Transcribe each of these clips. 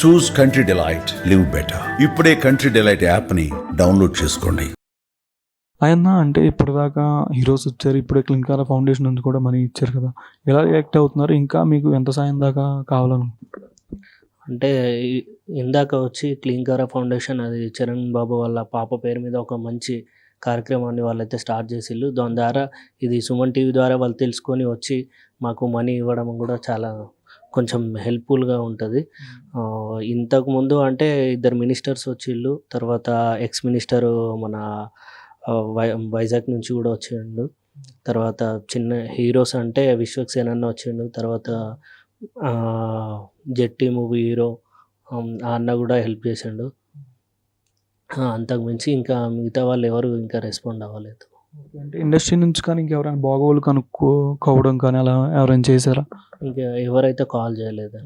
చూస్ country delight, live better. ఇప్పుడే country delight యాప్ని download చేసుకోండి. ఆయన అంటే ఇప్పటిదాకా హీరోస్ వచ్చారు, ఇప్పుడే క్లింకార ఫౌండేషన్ నుంచి కూడా మనీ ఇచ్చారు కదా, ఎలా రియాక్ట్ అవుతున్నారు? ఇంకా మీకు ఎంత సాయం దాకా కావాలనుకుంటున్నారు? అంటే ఇందాక వచ్చి క్లీన్కార ఫౌండేషన్ అది చరణ్ బాబు వాళ్ళ పాప పేరు మీద ఒక మంచి కార్యక్రమాన్ని వాళ్ళైతే స్టార్ట్ చేసిళ్ళు. దాని ద్వారా ఇది సుమన్ టీవీ ద్వారా వాళ్ళు తెలుసుకొని వచ్చి మాకు మనీ ఇవ్వడం కూడా చాలా కొంచెం హెల్ప్ఫుల్గా ఉంటుంది. ఇంతకుముందు అంటే 2 మినిస్టర్స్ వచ్చిళ్ళు, తర్వాత ఎక్స్ మినిస్టర్ మన వైజాగ్ నుంచి కూడా వచ్చిండు, తర్వాత చిన్న హీరోస్ అంటే విశ్వక్సేన్ అన్న వచ్చిండు, తర్వాత జెట్టి మూవీ హీరో ఆ అన్న కూడా హెల్ప్ చేసిండు. అంతకు మించి ఇంకా మిగతా వాళ్ళు ఎవరు ఇంకా రెస్పాండ్ అవ్వలేదు. అంటే ఇండస్ట్రీ నుంచి కానీ ఇంకెవరైనా బాగోలు కనుక్కోవడం కానీ అలా ఎవరైనా చేశారా? ఇంకా ఎవరైతే కాల్ చేయలేదు,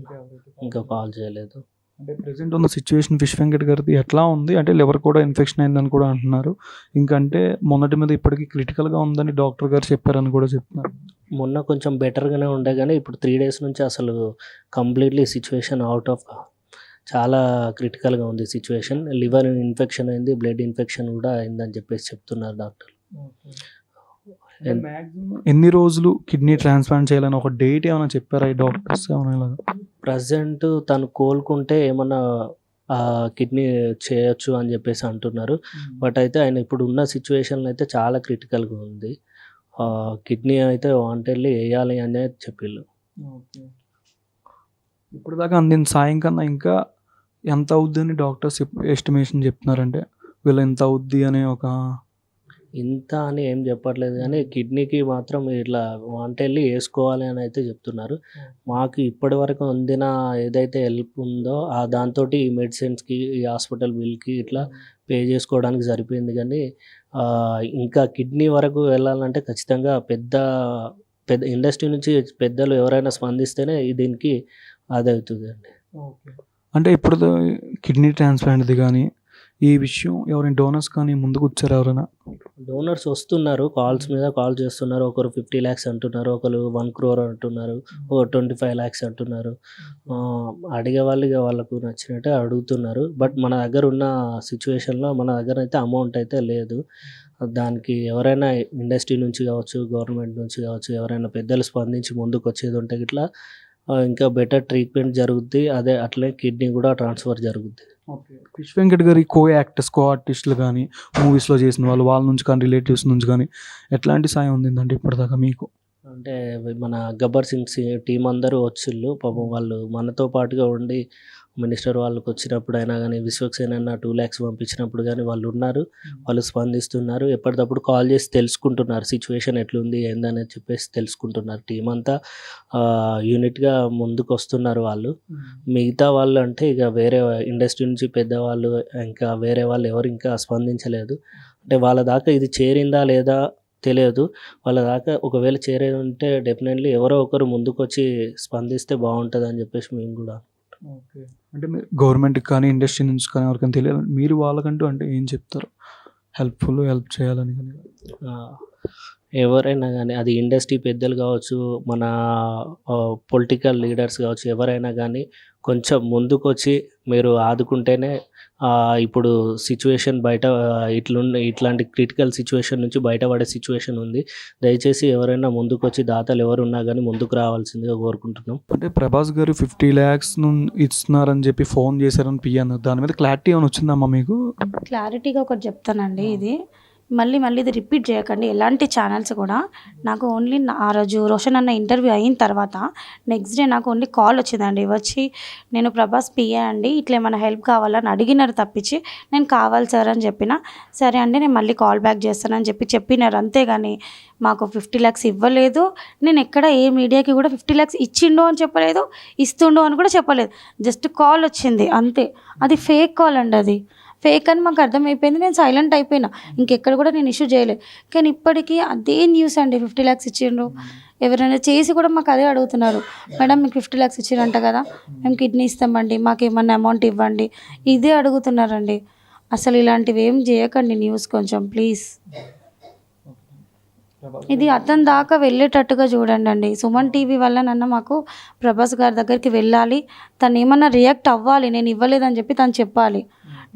ఇంకా కాల్ చేయలేదు. అంటే ప్రెసెంట్ ఉన్న సిచ్యువేషన్ ఫిష్ వెంకట్ గారిది ఎట్లా ఉంది? అంటే లివర్ కూడా ఇన్ఫెక్షన్ అయిందని కూడా అంటున్నారు. ఇంకంటే మొన్నటి మీద ఇప్పటికీ క్రిటికల్గా ఉందని డాక్టర్ గారు చెప్పారని కూడా చెప్తున్నారు. మొన్న కొంచెం బెటర్గానే ఉండే కానీ ఇప్పుడు 3 days నుంచి అసలు కంప్లీట్లీ సిచ్యువేషన్ అవుట్ ఆఫ్, చాలా క్రిటికల్గా ఉంది సిచ్యువేషన్. లివర్ ఇన్ఫెక్షన్ అయింది, బ్లడ్ ఇన్ఫెక్షన్ కూడా అయిందని చెప్పేసి చెప్తున్నారు డాక్టర్. ఎన్ని రోజులు కిడ్నీ ట్రాన్స్ప్లాంట్ చేయాలని ఒక డేట్ ఏమైనా చెప్పారా ఈ డాక్టర్స్? ఏమైనా ప్రజెంట్ తను కోలుకుంటే ఏమన్నా కిడ్నీ చేయొచ్చు అని చెప్పేసి అంటున్నారు. బట్ అయితే ఆయన ఇప్పుడు ఉన్న సిచ్యువేషన్లో అయితే చాలా క్రిటికల్గా ఉంది. కిడ్నీ అయితే వాంటెడ్లీ వేయాలి అనేది చెప్పిళ్ళు. ఇప్పుడు దాకా అందిన సాయం కన్నా ఇంకా ఎంత అవుద్ది అని డాక్టర్స్ ఎస్టిమేషన్ చెప్తున్నారంటే వీళ్ళు ఎంత అవుద్ది అనే ఒక ఇంత అని ఏం చెప్పట్లేదు కానీ కిడ్నీకి మాత్రం ఇట్లా వాంటెడ్లీ వేసుకోవాలి అని అయితే చెప్తున్నారు. మాకు ఇప్పటి వరకు అందిన ఏదైతే హెల్ప్ ఉందో దాంతో ఈ మెడిసిన్స్కి, ఈ హాస్పిటల్ బిల్కి ఇట్లా పే చేసుకోవడానికి సరిపోయింది. కానీ ఇంకా కిడ్నీ వరకు వెళ్ళాలంటే ఖచ్చితంగా పెద్ద పెద్ద ఇండస్ట్రీ నుంచి పెద్దలు ఎవరైనా స్పందిస్తేనే దీనికి అది అవుతుందండి. అంటే ఇప్పుడు కిడ్నీ ట్రాన్స్ప్లాంట్ది కానీ ఈ విషయం ఎవరైనా డోనర్స్ కానీ ముందుకు వచ్చారు? ఎవరైనా డోనర్స్ వస్తున్నారు, కాల్స్ మీద కాల్ చేస్తున్నారు. ఒకరు 50 lakhs అంటున్నారు, ఒకరు 1 crore అంటున్నారు, 25 lakhs అంటున్నారు. అడిగే వాళ్ళు ఇక వాళ్ళకు నచ్చినట్టే అడుగుతున్నారు. బట్ మన దగ్గర ఉన్న సిచ్యువేషన్లో మన దగ్గర అయితే అమౌంట్ అయితే లేదు. దానికి ఎవరైనా ఇండస్ట్రీ నుంచి కావచ్చు, గవర్నమెంట్ నుంచి కావచ్చు, ఎవరైనా పెద్దలు స్పందించి ముందుకు వచ్చేది ఉంటే ఇట్లా ఇంకా బెటర్ ట్రీట్మెంట్ జరుగుద్ది. అదే అట్లే కిడ్నీ కూడా ట్రాన్స్ఫర్ జరుగుద్ది. ఫిష్ వెంకట్ గారి కో ఆర్టిస్టులు కానీ మూవీస్లో చేసిన వాళ్ళ నుంచి కానీ రిలేటివ్స్ నుంచి కానీ ఎట్లాంటి సాయం ఉందండి ఇప్పటిదాకా మీకు? అంటే మన గబ్బర్ సింగ్ టీం అందరూ వచ్చిళ్ళు పాపం. వాళ్ళు మనతో పాటుగా ఉండి మినిస్టర్ వాళ్ళకి వచ్చినప్పుడు అయినా కానీ, విశ్వక్సేన్ అన్న 2 lakhs పంపించినప్పుడు కానీ వాళ్ళు ఉన్నారు, వాళ్ళు స్పందిస్తున్నారు. ఎప్పటికప్పుడు కాల్ చేసి తెలుసుకుంటున్నారు సిచ్యువేషన్ ఎట్లుంది ఏందనేది చెప్పేసి తెలుసుకుంటున్నారు. టీం అంతా యూనిట్గా ముందుకు వస్తున్నారు వాళ్ళు. మిగతా వాళ్ళు అంటే ఇక వేరే ఇండస్ట్రీ నుంచి పెద్దవాళ్ళు ఇంకా వేరే వాళ్ళు ఎవరు ఇంకా స్పందించలేదు. అంటే వాళ్ళ దాకా ఇది చేరిందా లేదా తెలియదు. వాళ్ళ దాకా ఒకవేళ చేరేది ఉంటే డెఫినెట్లీ ఎవరో ఒకరు ముందుకు వచ్చి స్పందిస్తే బాగుంటుంది అని చెప్పేసి మేము కూడా. అంటే మీరు గవర్నమెంట్కి కానీ ఇండస్ట్రీ నుంచి కానీ ఎవరికైనా తెలియాలి, మీరు వాళ్ళకంటూ అంటే ఏం చెప్తారు? హెల్ప్ చేయాలని కానీ ఎవరైనా కానీ, అది ఇండస్ట్రీ పెద్దలు కావచ్చు, మన పొలిటికల్ లీడర్స్ కావచ్చు, ఎవరైనా కానీ కొంచెం ముందుకు వచ్చి మీరు ఆదుకుంటేనే ఇప్పుడు సిచ్యువేషన్ బయట ఇట్లాంటి క్రిటికల్ సిచ్యువేషన్ నుంచి బయటపడే సిచ్యువేషన్ ఉంది. దయచేసి ఎవరైనా ముందుకు వచ్చి దాతలు ఎవరు ఉన్నా కానీ ముందుకు రావాల్సిందిగా కోరుకుంటున్నాం. అంటే ప్రభాస్ గారు 50 lakhs ఇస్తున్నారని చెప్పి ఫోన్ చేశారని పిఎన్, దాని మీద క్లారిటీ ఏమైనా వచ్చిందమ్మా మీకు? క్లారిటీగా ఒకటి చెప్తానండి. ఇది మళ్ళీ ఇది రిపీట్ చేయకండి ఎలాంటి ఛానల్స్ కూడా. నాకు ఓన్లీ ఆ రోజు రోషన్ అన్న ఇంటర్వ్యూ అయిన తర్వాత నెక్స్ట్ డే నాకు ఓన్లీ కాల్ వచ్చిందండి. వచ్చి నేను ప్రభాస్ పిఏ అండి, ఇట్లా ఏమైనా హెల్ప్ కావాలని అడిగినారు తప్పించి నేను కావాలి సార్ అని చెప్పిన. సరే అండి నేను మళ్ళీ కాల్ బ్యాక్ చేస్తానని చెప్పినారు. అంతేగాని మాకు 50 lakhs ఇవ్వలేదు. నేను ఎక్కడ ఏ మీడియాకి కూడా 50 lakhs ఇచ్చిండు అని చెప్పలేదు, ఇస్తుండు అని కూడా చెప్పలేదు. జస్ట్ కాల్ వచ్చింది అంతే. అది ఫేక్ కాల్ అండి, అది ఫేక్ అని మాకు అర్థమైపోయింది. నేను సైలెంట్ అయిపోయినా, ఇంకెక్కడ కూడా నేను ఇష్యూ చేయలేదు. కానీ ఇప్పటికీ అదే న్యూస్ అండి, 50 lakhs ఇచ్చిండ్రు. ఎవరైనా చేసి కూడా మాకు అదే అడుగుతున్నారు, మేడం మీకు 50 lakhs ఇచ్చిరంట కదా, మేము కిడ్నీ ఇస్తామండి, మాకు ఏమన్నా అమౌంట్ ఇవ్వండి, ఇదే అడుగుతున్నారండి. అసలు ఇలాంటివి ఏం చేయకండి న్యూస్ కొంచెం ప్లీజ్. ఇది అతని దాకా వెళ్ళేటట్టుగా చూడండి అండి. సుమన్ టీవీ వల్ల మాకు ప్రభాస్ గారి దగ్గరికి వెళ్ళాలి, తను ఏమన్నా రియాక్ట్ అవ్వాలి, నేను ఇవ్వలేదని చెప్పి తను చెప్పాలి.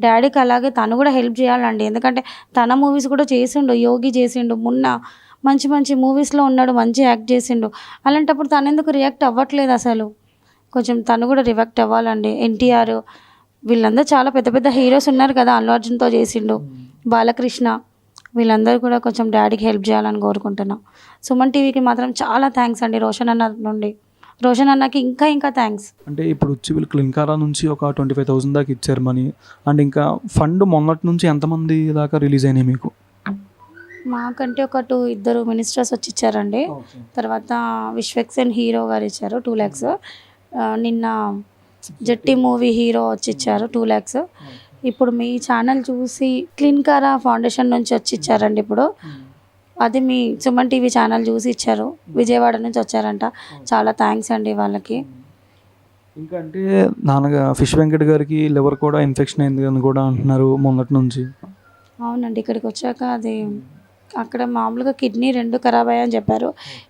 డాడీకి అలాగే తను కూడా హెల్ప్ చేయాలండి. ఎందుకంటే తన మూవీస్ కూడా చేసిండు, యోగి చేసిండు, మున్న మంచి మంచి మూవీస్లో ఉన్నాడు, మంచి యాక్ట్ చేసిండు. అలాంటప్పుడు తను ఎందుకు రియాక్ట్ అవ్వట్లేదు అసలు? కొంచెం తను కూడా రియాక్ట్ అవ్వాలండి. ఎన్టీఆర్ వీళ్ళందరూ చాలా పెద్ద పెద్ద హీరోస్ ఉన్నారు కదా, అల్లు అర్జున్తో చేసిండు, బాలకృష్ణ, వీళ్ళందరూ కూడా కొంచెం డాడీకి హెల్ప్ చేయాలని కోరుకుంటున్నాం. సుమన్ టీవీకి మాత్రం చాలా థ్యాంక్స్ అండి. రోషన్ అన్న నుండి రోషన్ అన్నకి ఇంకా ఇంకా థ్యాంక్స్. అంటే ఇప్పుడు వచ్చి వీళ్ళు క్లింకారా నుంచి ఒక 25,000 దాకా ఇచ్చారు మనీ. అండ్ ఇంకా ఫండ్ మొన్నటి నుంచి ఎంతమంది దాకా రిలీజ్ అయినాయి మీకు? మాకంటే ఒక ఇద్దరు మినిస్టర్స్ వచ్చి ఇచ్చారండి. తర్వాత విశ్వక్సేన్ హీరో గారు ఇచ్చారు 2 lakhs. నిన్న జట్టి మూవీ హీరో వచ్చి ఇచ్చారు 2 lakhs. ఇప్పుడు మీ ఛానల్ చూసి క్లిన్కారా ఫౌండేషన్ నుంచి వచ్చి ఇచ్చారండి. ఇప్పుడు అది మీ సుమన్ టీవీ ఛానల్ చూసి ఇచ్చారు, విజయవాడ నుంచి వచ్చారంట. చాలా థ్యాంక్స్ అండి వాళ్ళకి. ఇంకా అంటే ఫిష్ వెంకట్ గారికి లివర్ కూడా ఇన్ఫెక్షన్ అయింది అని కూడా అంటున్నారు మొన్నటి నుంచి. అవునండి, ఇక్కడికి వచ్చాక అది అక్కడ మామూలుగా కిడ్నీ 2 ఖరాబ్ అయ్యాయని చెప్పారు.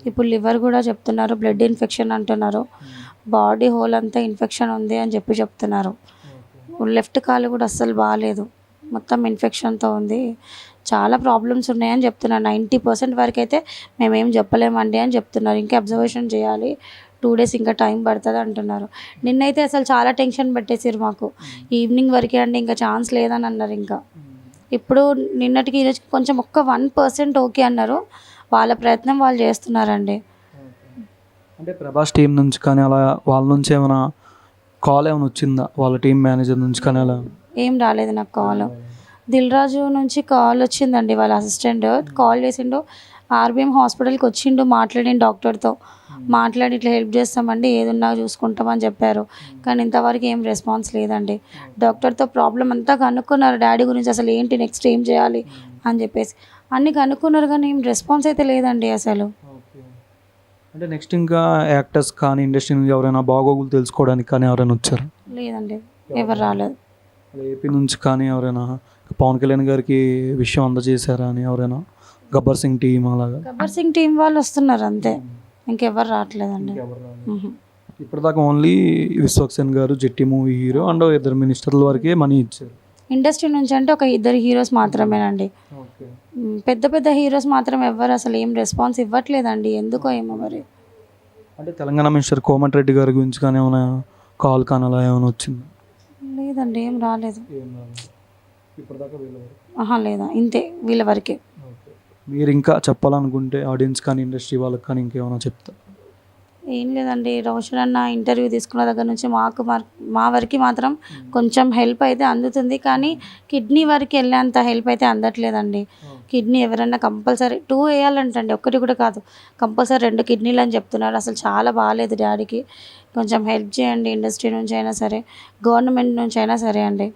ఇప్పుడు లివర్ కూడా చెప్తున్నారు, బ్లడ్ ఇన్ఫెక్షన్ అంటున్నారు, బాడీ హోల్ అంతా ఇన్ఫెక్షన్ ఉంది అని చెప్తున్నారు. లెఫ్ట్ కాలు కూడా అస్సలు బాగాలేదు, మొత్తం ఇన్ఫెక్షన్తో ఉంది, చాలా ప్రాబ్లమ్స్ ఉన్నాయని చెప్తున్నారు. 90% వరకు అయితే మేమేం చెప్పలేమండి అని చెప్తున్నారు. ఇంకా అబ్జర్వేషన్ చేయాలి, 2 days ఇంకా టైం పడుతుంది అంటున్నారు. నిన్నైతే అసలు చాలా టెన్షన్ పెట్టేసారు మాకు, ఈవినింగ్ వరకే అండి, ఇంకా ఛాన్స్ లేదని అన్నారు. ఇంకా ఇప్పుడు నిన్నటికి ఈరోజుకి కొంచెం ఒక్క 1% ఓకే అన్నారు. వాళ్ళ ప్రయత్నం వాళ్ళు చేస్తున్నారండి. అంటే ప్రభాస్ టీం నుంచి కానీ అలా వాళ్ళ నుంచి ఏమైనా కాల్ ఏమైనా వచ్చిందా, వాళ్ళ టీం మేనేజర్ నుంచి కానీ అలా? ఏం రాలేదు నాకు కాల్. దిల్ రాజు నుంచి కాల్ వచ్చిందండి, వాళ్ళ అసిస్టెంట్ కాల్ చేసిండు, ఆర్బీఎం హాస్పిటల్కి వచ్చిండు, మాట్లాడిండు డాక్టర్తో, మాట్లాడి ఇట్లా హెల్ప్ చేస్తామండి, ఏదున్నా చూసుకుంటామని చెప్పారు. కానీ ఇంతవరకు ఏం రెస్పాన్స్ లేదండి. డాక్టర్తో ప్రాబ్లం అంతా కనుక్కున్నారు, డాడీ గురించి అసలు ఏంటి నెక్స్ట్ ఏం చేయాలి అని చెప్పేసి అన్నీ కనుక్కున్నారు, కానీ ఏం రెస్పాన్స్ అయితే లేదండి అసలు. అంటే నెక్స్ట్ ఇంకా యాక్టర్స్ కానీ ఇండస్ట్రీ నుంచి ఎవరైనా బాగోగులు తెలుసుకోవడానికి కానీ ఎవరైనా వచ్చారు? లేదండి, ఎవరు రాలేదు. ఏపీ నుంచి కానీ ఎవరైనా పవన్ కళ్యాణ్ గారికి విషయం అందజేశారా అని ఎవరైనా? గబ్బర్ సింగ్ టీం అలాగా? గబ్బర్ సింగ్ టీం వాళ్ళు వస్తున్నారు అంతే, ఇంకెవరు రావట్లేదండి. ఇప్పటిదాకా ఓన్లీ విశ్వక్సేన్ గారు, జట్టి మూవీ హీరో అండ్ 2 మినిస్టర్ల వరకే మనీ ఇచ్చారు. ఇండస్ట్రీ నుంచి అంటే ఒక 2 హీరోస్ మాత్రమేనండి. పెద్ద పెద్ద హీరోస్ మాత్రం ఎవరు అసలు ఏం రెస్పాన్స్ ఇవ్వట్లేదండి, ఎందుకో ఏమో మరి. అంటే తెలంగాణ మినిస్టర్ కోమటిరెడ్డి గారి గురించి కానీ ఏమైనా కాల్ కానీ అలా ఏమైనా వచ్చింది? లేదండి, ఏం రాలేదు. ఇప్పటిదాకా లేదా, ఇంతే, వీళ్ళ వరకే. మీరు ఇంకా చెప్పాలనుకుంటే ఆడియన్స్ కానీ ఇండస్ట్రీ వాళ్ళకి కానీ ఇంకేమైనా చెప్తారు? ఏం లేదండి, రోషన్ అన్న ఇంటర్వ్యూ తీసుకున్న దగ్గర నుంచి మా వరకు మాత్రం కొంచెం హెల్ప్ అయితే అందుతుంది, కానీ కిడ్నీ వరకు వెళ్ళేంత హెల్ప్ అయితే అందట్లేదండి. కిడ్నీ ఎవరన్నా కంపల్సరీ 2 వేయాలంటండి, 1 కూడా కాదు, కంపల్సరీ 2 కిడ్నీలు అని చెప్తున్నారు. అసలు చాలా బాగాలేదు డాడీకి, కొంచెం హెల్ప్ చేయండి, ఇండస్ట్రీ నుంచి అయినా సరే, గవర్నమెంట్ నుంచి అయినా సరే అండి.